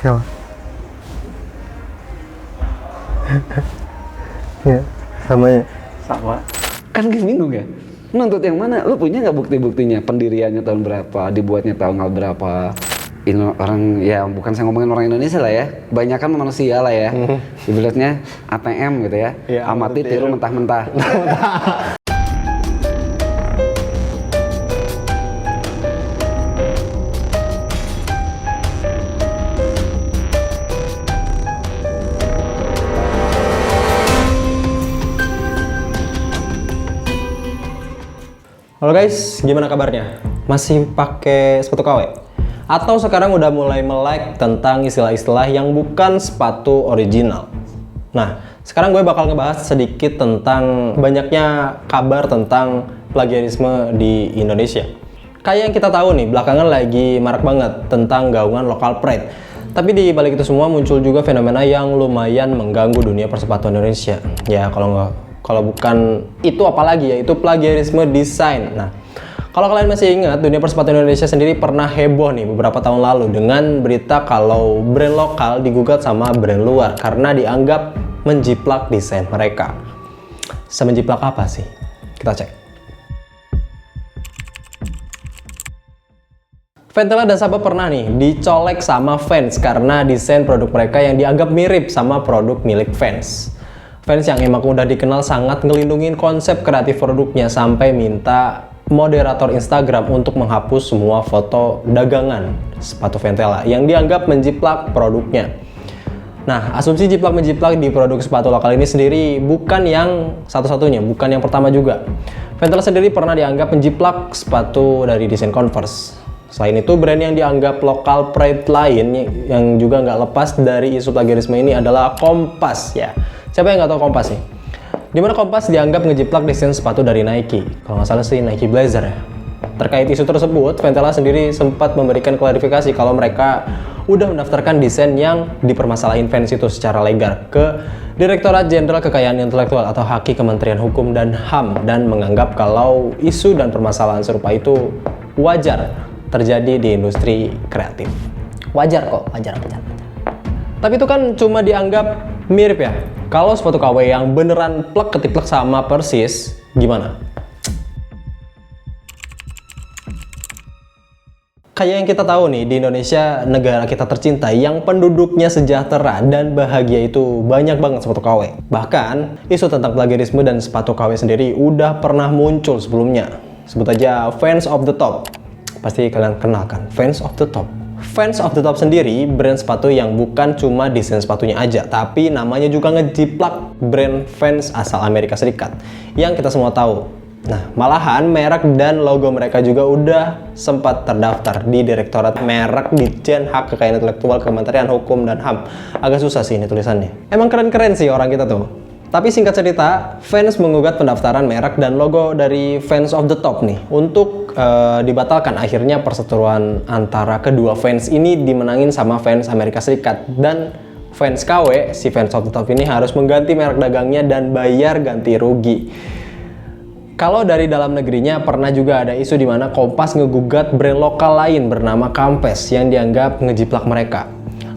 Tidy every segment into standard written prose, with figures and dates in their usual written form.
Kel. Ya, sama ya. Sama. Kan bingung ya? Nuntut yang mana? Lu punya nggak bukti-buktinya? Pendiriannya tahun berapa? Dibuatnya tahun berapa? Orang ya bukan saya ngomongin orang Indonesia lah ya. Kebanyakan manusia lah ya. Ibaratnya ATM gitu ya. Amati tiru mentah-mentah. Halo guys, gimana kabarnya? Masih pakai sepatu KW? Atau sekarang udah mulai melek tentang istilah-istilah yang bukan sepatu original? Nah, sekarang gue bakal ngebahas sedikit tentang banyaknya kabar tentang plagiarisme di Indonesia. Kayak yang kita tahu nih, belakangan lagi marak banget tentang gaungan local pride. Tapi di balik itu semua muncul juga fenomena yang lumayan mengganggu dunia persepatuan Indonesia. Ya, kalau bukan itu apalagi, yaitu plagiarisme desain. Nah, kalau kalian masih ingat, dunia persepatuan Indonesia sendiri pernah heboh nih beberapa tahun lalu dengan berita kalau brand lokal digugat sama brand luar karena dianggap menjiplak desain mereka. Semenjiplak apa sih? Kita cek. Ventela dan Saba pernah nih dicolek sama fans karena desain produk mereka yang dianggap mirip sama produk milik fans. Fans yang emang udah dikenal sangat ngelindungin konsep kreatif produknya sampai minta moderator Instagram untuk menghapus semua foto dagangan sepatu Ventela yang dianggap menjiplak produknya. Nah, asumsi jiplak-menjiplak di produk sepatu lokal ini sendiri bukan yang satu-satunya, bukan yang pertama juga. Ventela sendiri pernah dianggap menjiplak sepatu dari desain Converse. Selain itu, brand yang dianggap lokal pride lain yang juga nggak lepas dari isu plagiarisme ini adalah Kompas ya. Siapa yang nggak tahu Kompas nih? Dimana Kompas dianggap ngejiplak desain sepatu dari Nike. Kalau nggak salah sih Nike Blazer ya. Terkait isu tersebut, Ventela sendiri sempat memberikan klarifikasi kalau mereka udah mendaftarkan desain yang dipermasalahin fans itu secara legal ke Direktorat Jenderal Kekayaan Intelektual atau HAKI Kementerian Hukum dan HAM dan menganggap kalau isu dan permasalahan serupa itu wajar terjadi di industri kreatif. Wajar kok, wajar. Tapi itu kan cuma dianggap mirip ya. Kalau sepatu KW yang beneran plek ketiplek sama persis, gimana? Kayak yang kita tahu nih, di Indonesia, negara kita tercinta yang penduduknya sejahtera dan bahagia itu banyak banget sepatu KW. Bahkan, isu tentang plagiarisme dan sepatu KW sendiri udah pernah muncul sebelumnya. Sebut aja Fans of the Top. Pasti kalian kenal kan, Fans of the Top. Fans of the Top sendiri brand sepatu yang bukan cuma desain sepatunya aja, tapi namanya juga ngejiplak brand Vans asal Amerika Serikat yang kita semua tahu. Nah, malahan merek dan logo mereka juga udah sempat terdaftar di Direktorat Merek Ditjen Hak Kekayaan Intelektual Kementerian Hukum dan HAM. Agak susah sih ini tulisannya. Emang keren-keren sih orang kita tuh. Tapi singkat cerita, Vans mengugat pendaftaran merek dan logo dari Fans of the Top nih untuk dibatalkan. Akhirnya perseteruan antara kedua fans ini dimenangin sama fans Amerika Serikat dan fans KW, si Fans of the Top ini harus mengganti merek dagangnya dan bayar ganti rugi. Kalau dari dalam negerinya pernah juga ada isu di mana Kompas ngegugat brand lokal lain bernama Campes yang dianggap ngejiplak mereka.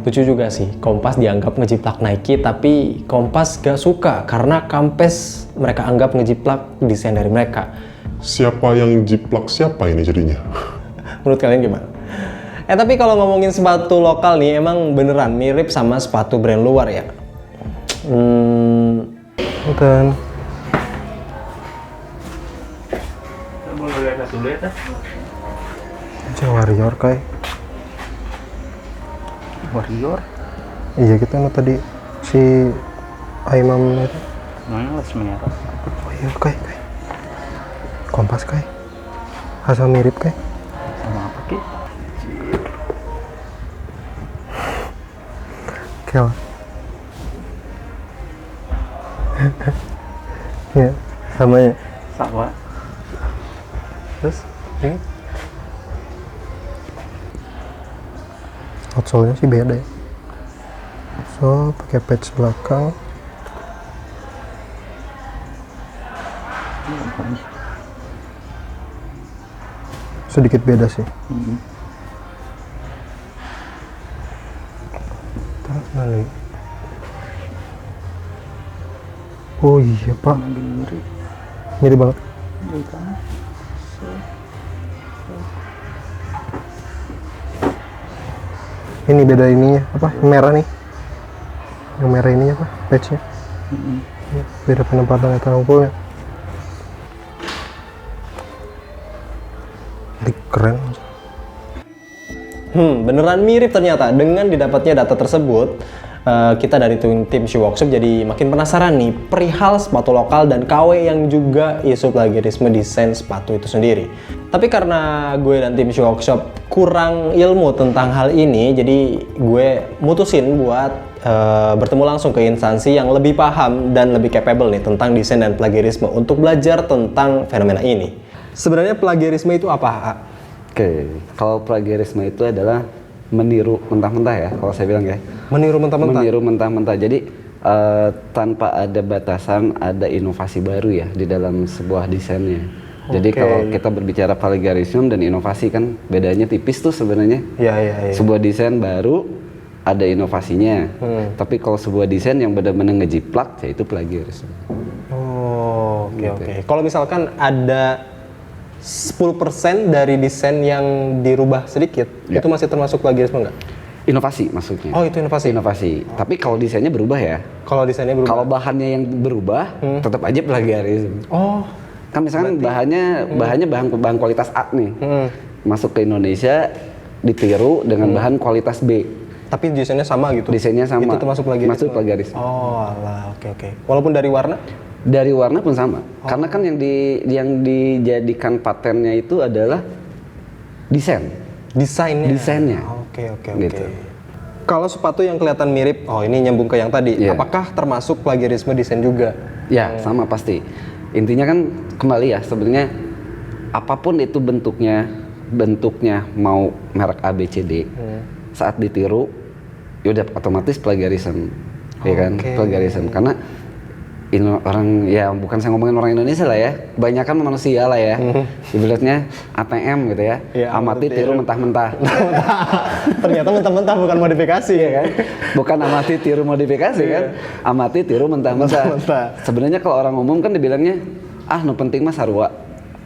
Lucu juga sih, Kompas dianggap ngejiplak Nike, tapi Kompas gak suka karena Campes mereka anggap ngejiplak desain dari mereka. Siapa yang jiplak siapa ini jadinya? Menurut kalian gimana? Tapi kalau ngomongin sepatu lokal nih, emang beneran mirip sama sepatu brand luar ya? Bukan. Warrior kayak. Warrior? Iya kita mau tadi si Aimam itu. Mana les merah? Oh iya kayak. Kompas kayak. Asal mirip kayak. Sama apa ki? Kel. Ya, sama ya. Sama. Terus ini outsole-nya sih beda ya. So, pakai patch belakang. Sedikit beda sih. Mana nih? Oh iya pak, mirip banget. Ini beda ininya apa? Merah nih. Yang merah ininya apa? Patchnya. Ya, beda penempatan letter unggulnya. Ini keren. Beneran mirip ternyata. Dengan didapatnya data tersebut, kita dari tim Shoe Workshop jadi makin penasaran nih perihal sepatu lokal dan KW yang juga isu plagiarisme desain sepatu itu sendiri. Tapi karena gue dan tim Shoe Workshop kurang ilmu tentang hal ini, jadi gue mutusin buat bertemu langsung ke instansi yang lebih paham dan lebih capable nih tentang desain dan plagiarisme untuk belajar tentang fenomena ini. Sebenarnya plagiarisme itu apa? Oke, kalau plagiarisme itu adalah meniru mentah-mentah ya, kalau saya bilang ya. Meniru mentah-mentah? Meniru mentah-mentah. Jadi tanpa ada batasan, ada inovasi baru ya di dalam sebuah desainnya. Jadi kalau kita berbicara plagiarisme dan inovasi kan bedanya tipis tuh sebenarnya. Iya. Sebuah desain baru ada inovasinya. Tapi kalau sebuah desain yang benar-benar ngejiplak, ya itu plagiarisme. Oh, oke. Kalau misalkan ada 10% dari desain yang dirubah sedikit, itu masih termasuk plagiarisme nggak? Inovasi maksudnya. Oh, itu inovasi? Inovasi. Tapi kalau desainnya berubah ya. Kalau desainnya berubah? Kalau bahannya yang berubah, tetap aja plagiarisme. Oh. Kan misalkan bahannya bahan kualitas A nih. Masuk ke Indonesia ditiru dengan bahan kualitas B. Tapi desainnya sama gitu? Desainnya sama. Itu termasuk plagiarisme? Masuk plagiarisme. Oh, alah, oke. Walaupun dari warna? Dari warna pun sama. Karena kan yang dijadikan patennya itu adalah desain. Desainnya. Oke. Gitu. Kalau sepatu yang kelihatan mirip, ini nyambung ke yang tadi. Iya. Apakah termasuk plagiarisme desain juga? Ya, sama pasti. Intinya kan kembali ya, sebenarnya apapun itu bentuknya mau merek A, B, C, D, saat ditiru, yaudah otomatis plagiarisme, ya kan? Plagiarisme. Karena orang, ya bukan saya ngomongin orang Indonesia lah ya, kebanyakan manusia lah ya, ibaratnya ATM gitu ya, amati tiru mentah-mentah. Ternyata mentah-mentah bukan modifikasi ya kan? Bukan amati tiru modifikasi kan, amati tiru mentah-mentah. Sebenarnya kalau orang umum kan dibilangnya, nu penting mah sarua,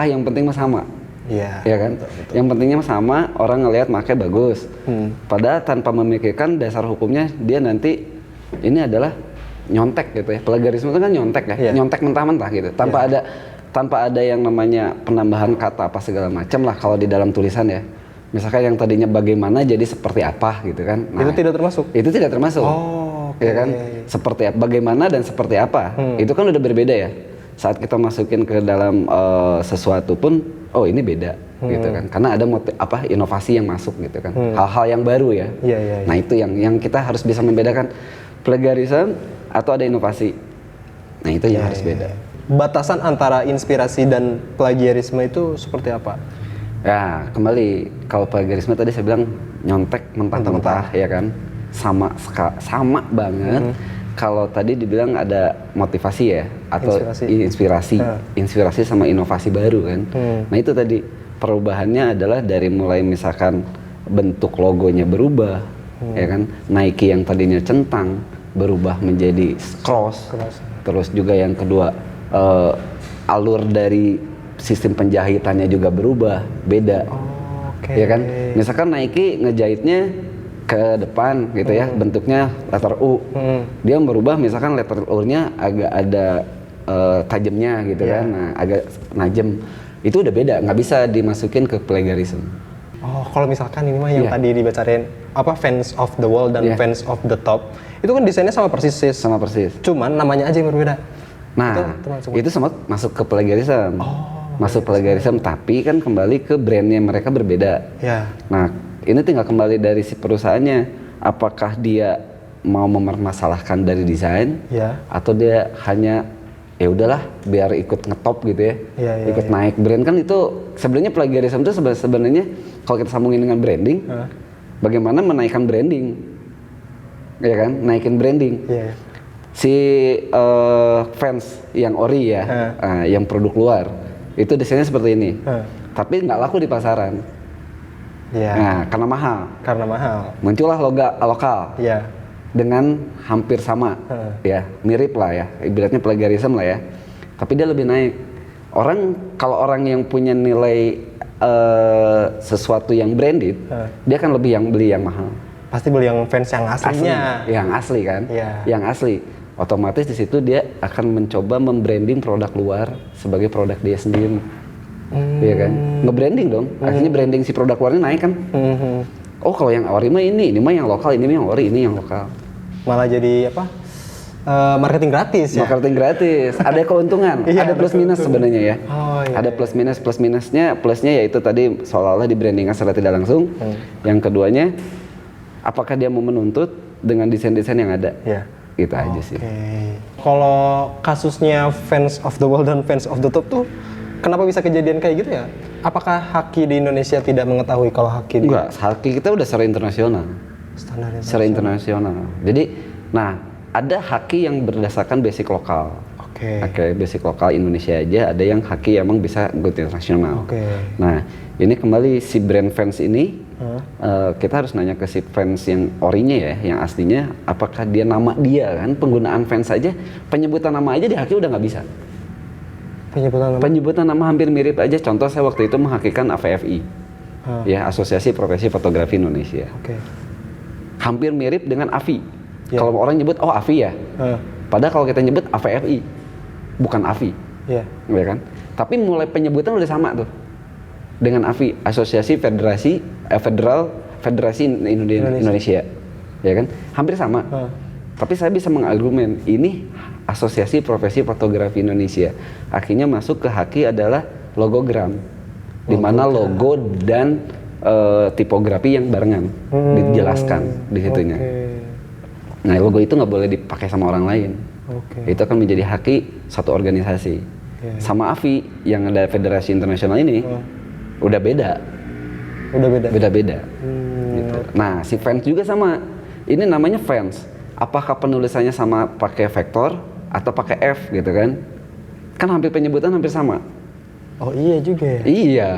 yang penting mah sama. Iya. Ya kan? Betul. Yang pentingnya mah sama, orang ngelihat make bagus. Padahal tanpa memikirkan dasar hukumnya, dia nanti ini adalah nyontek gitu ya. Plagiarisme itu kan nyontek ya, nyontek mentah-mentah gitu. Tanpa ada yang namanya penambahan kata apa segala macam lah kalau di dalam tulisan ya. Misalkan yang tadinya bagaimana jadi seperti apa gitu kan. Nah, itu tidak termasuk? Itu tidak termasuk. Ya kan? Seperti apa, bagaimana dan seperti apa. Itu kan udah berbeda ya. Saat kita masukin ke dalam sesuatu pun, ini beda gitu kan. Karena ada inovasi yang masuk gitu kan. Hal-hal yang baru ya. Nah, itu yang kita harus bisa membedakan plagiarisme atau ada inovasi. Nah, itu yang harus beda. Batasan antara inspirasi dan plagiarisme itu seperti apa? Ya, kembali kalau plagiarisme tadi saya bilang nyontek mentah-mentah ya kan. Sama banget. Kalau tadi dibilang ada motivasi ya atau inspirasi sama inovasi baru kan. Nah, itu tadi perubahannya adalah dari mulai misalkan bentuk logonya berubah, ya kan. Nike yang tadinya centang berubah menjadi cross. Terus juga yang kedua alur dari sistem penjahitannya juga berubah, beda. Ya kan? Misalkan Nike ngejahitnya ke depan gitu ya, bentuknya letter U. Dia merubah misalkan letter U-nya agak ada tajamnya gitu kan. Nah, agak najem. Itu udah beda, nggak bisa dimasukin ke plagiarism. Kalau misalkan ini mah yang tadi dibacain fans of the wall dan fans of the top, itu kan desainnya sama persis. Cuman namanya aja yang berbeda. Nah, itu semua masuk ke plagiarism. Masuk plagiarism, tapi kan kembali ke brandnya mereka berbeda. Nah, ini tinggal kembali dari si perusahaannya. Apakah dia mau mempermasalahkan dari desain, atau dia hanya ya udahlah biar ikut ngetop gitu ya, ikut naik brand. Kan itu sebenarnya plagiarism itu sebenarnya kalau kita sambungin dengan branding, bagaimana menaikkan branding, ya kan, naikin branding. Si fans yang ori ya, yang produk luar, itu desainnya seperti ini, tapi nggak laku di pasaran. Nah, karena mahal. Muncullah logo lokal. dengan hampir sama, ya mirip lah ya, ibaratnya plagiarism lah ya. Tapi dia lebih naik. Kalau orang yang punya nilai sesuatu yang branded, dia kan lebih beli yang mahal. Pasti beli yang fans yang aslinya. Yang asli kan, yang asli. Otomatis di situ dia akan mencoba membranding produk luar sebagai produk dia sendiri. Iya kan, nge-branding dong. Akhirnya branding si produk luarnya naik kan. Oh kalau yang ori mah ini mah yang lokal, ini mah yang ori, ini yang lokal. Malah jadi apa? Marketing gratis ya. Marketing gratis, ada keuntungan, ada plus minus sebenarnya ya. Oh, iya, ada plus minusnya yaitu tadi seolah-olah di brandingnya secara tidak langsung. Yang keduanya, apakah dia mau menuntut dengan desain-desain yang ada? Iya. Gitu aja sih. Kalau kasusnya fans of the world dan fans of the top tuh, kenapa bisa kejadian kayak gitu ya? Apakah haki di Indonesia tidak mengetahui kalau haki Enggak, haki kita udah secara internasional. standar Secara internasional. Jadi, ada haki yang berdasarkan basic lokal. Oke, basic lokal Indonesia aja, ada yang haki emang bisa go internasional. Nah, ini kembali si brand fans ini, kita harus nanya ke si fans yang orinya ya, yang aslinya, apakah dia nama dia kan, penggunaan fans aja, penyebutan nama aja di haki udah nggak bisa. Penyebutan nama hampir mirip aja. Contoh saya waktu itu menghakikan AVFI, ya Asosiasi Profesi Fotografi Indonesia. Hampir mirip dengan AFI. Kalau orang nyebut AFI ya, padahal kalau kita nyebut AVFI, bukan AFI, ya kan? Tapi mulai penyebutan udah sama tuh dengan AFI, Asosiasi Federasi Indonesia, ya kan? Hampir sama. Tapi saya bisa mengargumen ini Asosiasi Profesi Fotografi Indonesia. Akhirnya masuk ke haki adalah logogram, di mana logo dan tipografi yang barengan dijelaskan di situnya. Nah logo itu nggak boleh dipakai sama orang lain. Itu akan menjadi haki satu organisasi. Sama AFI yang ada Federasi Internasional ini udah beda. Beda-beda. Gitu. Nah si fans juga sama. Ini namanya fans. Apakah penulisannya sama pakai vektor atau pakai F gitu kan? Kan hampir penyebutan hampir sama. Oh iya juga ya? Iya.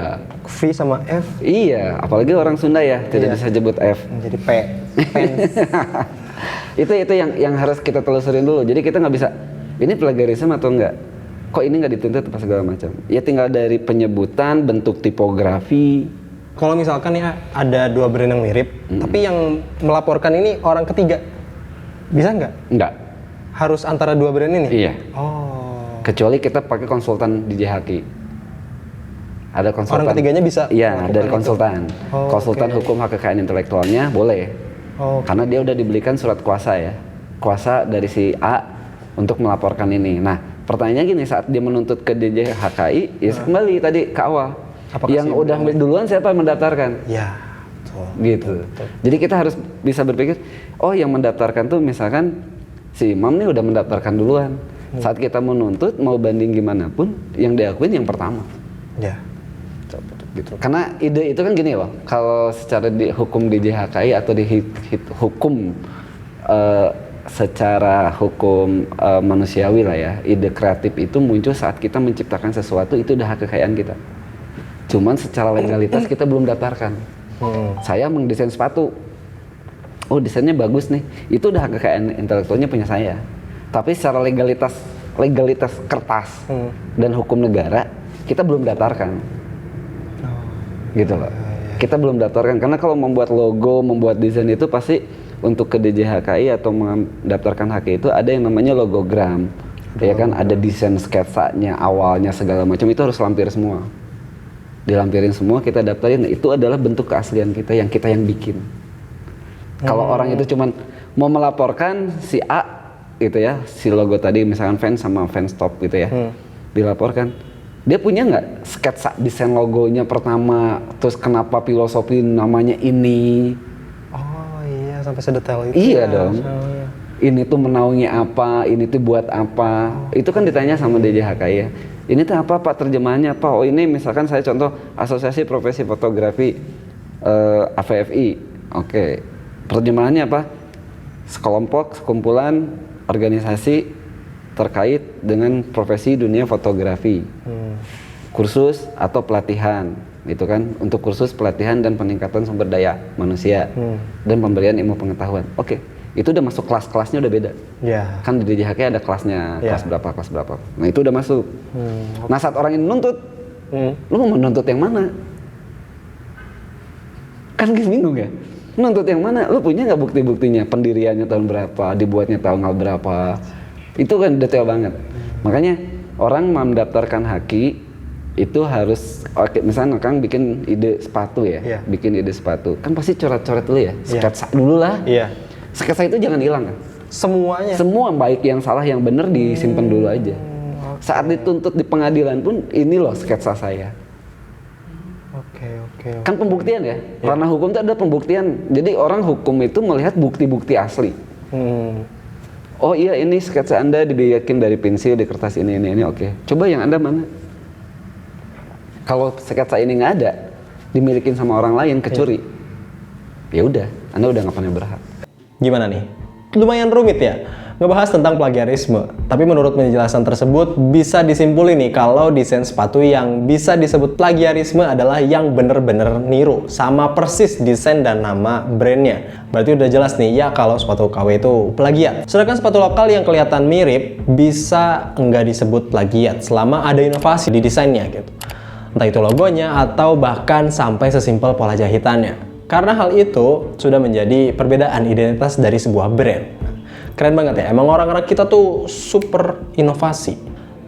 V sama F? Iya, apalagi orang Sunda ya, tidak bisa sebut F. Jadi P. Fans. itu yang harus kita telusurin dulu. Jadi kita nggak bisa, ini plagiarisme atau enggak? Kok ini nggak dituntut apa segala macam? Ya tinggal dari penyebutan, bentuk tipografi. Kalau misalkan ya ada dua brand yang mirip, tapi yang melaporkan ini orang ketiga, bisa nggak? Enggak. Harus antara dua brand ini? Iya. Oh. Kecuali kita pakai konsultan DJ Haki. Ada konsultan. Orang ketiganya bisa? Iya, dari konsultan. Konsultan hukum hak kekayaan intelektualnya boleh. Karena dia udah dibelikan surat kuasa ya. Kuasa dari si A untuk melaporkan ini. Nah, pertanyaannya gini, saat dia menuntut ke DJ HKI, ya kembali tadi ke awal. Yang udah duluan siapa yang mendaftarkan? Ya. Gitu. Jadi kita harus bisa berpikir, oh yang mendaftarkan tuh misalkan si Imam nih udah mendaftarkan duluan. Saat kita menuntut, mau banding gimana pun, yang diakuin yang pertama. Ya. Gitu. Karena ide itu kan gini loh, kalau secara di hukum di JHKI atau di hukum secara hukum manusiawi lah ya, ide kreatif itu muncul saat kita menciptakan sesuatu, itu udah hak kekayaan kita. Cuman secara legalitas kita belum daftarkan. Saya mendesain sepatu, oh desainnya bagus nih, itu udah hak kekayaan intelektualnya punya saya. Tapi secara legalitas kertas dan hukum negara kita belum daftarkan. Gitu loh. Kita belum daftarkan karena kalau membuat logo, membuat desain itu pasti untuk ke DJHKI atau mendaftarkan HK itu ada yang namanya logogram. Ya kan, ada desain sketsanya, awalnya segala macam itu harus lampir semua. Dilampirin semua, kita daftarin. Nah, itu adalah bentuk keaslian kita yang bikin. Kalau orang itu cuman mau melaporkan si A gitu ya, si logo tadi misalkan fans sama fans top gitu ya. Dilaporkan. Dia punya nggak sketsa desain logonya pertama, terus kenapa filosofi namanya ini? Oh iya, sampai sedetail itu. Iya dong. Ini tuh menaungi apa, ini tuh buat apa? Itu kan ditanya sama DJHK ya. Ini tuh apa Pak, terjemahannya apa? Oh ini misalkan saya contoh Asosiasi Profesi Fotografi AVFI. Oke. Terjemahannya apa? Sekelompok, sekumpulan organisasi terkait dengan profesi dunia fotografi, kursus atau pelatihan, gitu kan, untuk kursus pelatihan dan peningkatan sumber daya manusia dan pemberian ilmu pengetahuan. Oke, itu udah masuk kelas-kelasnya udah beda. Ya. Kan di DJHK ada kelasnya, Iya. kelas berapa. Nah itu udah masuk. Nah saat orang ini nuntut, lu mau menuntut yang mana? Kan bingung ya? Nuntut yang mana? Lu punya nggak bukti-buktinya? Pendiriannya tahun berapa, dibuatnya tanggal berapa? Itu kan detail banget. Makanya orang mau mendaftarkan haki itu harus, oke, misalnya Kang bikin ide sepatu ya, Iya. bikin ide sepatu, kan pasti coret-coret dulu ya, Iya. sketsa dulu lah. Iya. Sketsa itu jangan hilang kan? Semuanya. Semua baik yang salah yang benar disimpan dulu aja. Saat dituntut di pengadilan pun ini loh sketsa saya. Oke. Kan pembuktian ya. Ranah hukum itu ada pembuktian. Jadi orang hukum itu melihat bukti-bukti asli. Oh iya ini sketsa Anda dibikin dari pensil di kertas ini oke. Coba yang Anda mana? Kalau sketsa ini nggak ada, dimilikin sama orang lain kecuri. Ya udah, Anda udah nggak pernah berhak. Gimana nih? Lumayan rumit ya ngebahas tentang plagiarisme. Tapi menurut penjelasan tersebut bisa disimpulin nih kalau desain sepatu yang bisa disebut plagiarisme adalah yang bener-bener niru sama persis desain dan nama brandnya. Berarti udah jelas nih ya kalau sepatu KW itu plagiat. Sedangkan sepatu lokal yang kelihatan mirip bisa nggak disebut plagiat selama ada inovasi di desainnya gitu. Entah itu logonya atau bahkan sampai sesimpel pola jahitannya. Karena hal itu sudah menjadi perbedaan identitas dari sebuah brand. Keren banget ya, emang orang-orang kita tuh super inovasi.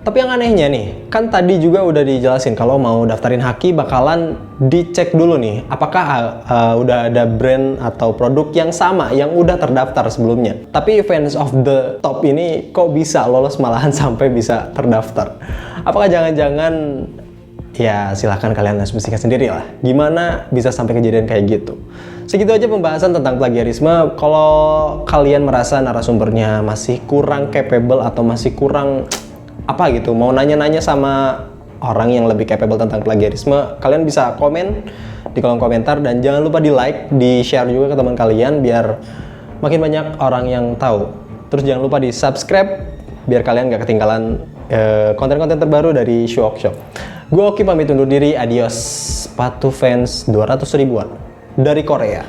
Tapi yang anehnya nih, kan tadi juga udah dijelasin kalau mau daftarin haki bakalan dicek dulu nih, apakah udah ada brand atau produk yang sama, yang udah terdaftar sebelumnya. Tapi fans of the top ini kok bisa lolos malahan sampai bisa terdaftar? Apakah jangan-jangan, ya silahkan kalian asumsikan sendiri lah, gimana bisa sampai kejadian kayak gitu. Segitu aja pembahasan tentang plagiarisme. Kalau kalian merasa narasumbernya masih kurang capable atau masih kurang apa gitu, mau nanya-nanya sama orang yang lebih capable tentang plagiarisme, kalian bisa komen di kolom komentar dan jangan lupa di like, di share juga ke teman kalian biar makin banyak orang yang tahu. Terus jangan lupa di subscribe biar kalian gak ketinggalan konten-konten terbaru dari Show Shop. Gue Oki pamit undur diri, adios. Sepatu fans 200 ribuan dari Korea.